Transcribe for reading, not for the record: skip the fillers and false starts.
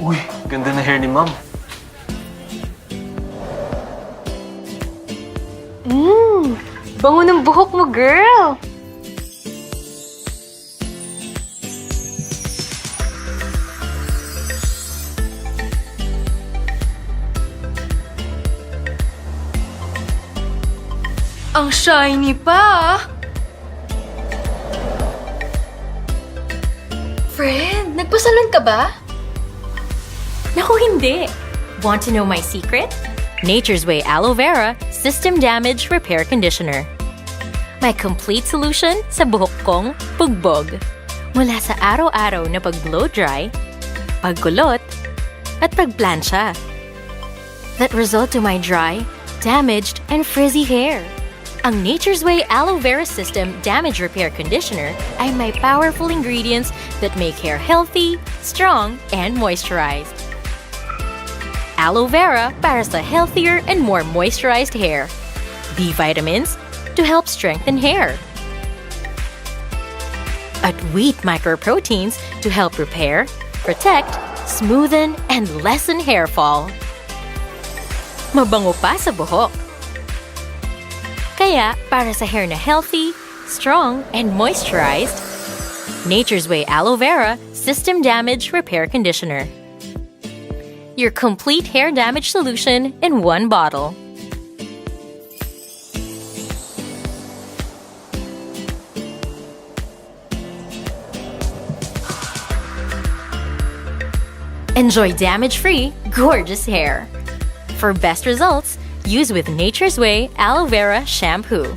Uy, ganda na hair ni ma'am. Bango ng buhok mo, girl! Ang shiny pa! Friend, nagpasalon ka ba? Naku, hindi! Want to know my secret? Nature's Way Aloe Vera System Damage Repair Conditioner. My complete solution sa buhok kong bugbog. Mula sa araw-araw na pag-blow dry, pagkulot, at pagplansya. That result to my dry, damaged, and frizzy hair. Ang Nature's Way Aloe Vera System Damage Repair Conditioner ay may powerful ingredients that make hair healthy, strong, and moisturized. Aloe Vera para sa healthier and more moisturized hair. B vitamins to help strengthen hair. At wheat microproteins to help repair, protect, smoothen, and lessen hair fall. Mabango pa sa buhok. Kaya, para sa hair na healthy, strong, and moisturized, Nature's Way Aloe Vera System Damage Repair Conditioner. Your complete hair damage solution in one bottle. Enjoy damage-free, gorgeous hair. For best results, use with Nature's Way Aloe Vera Shampoo.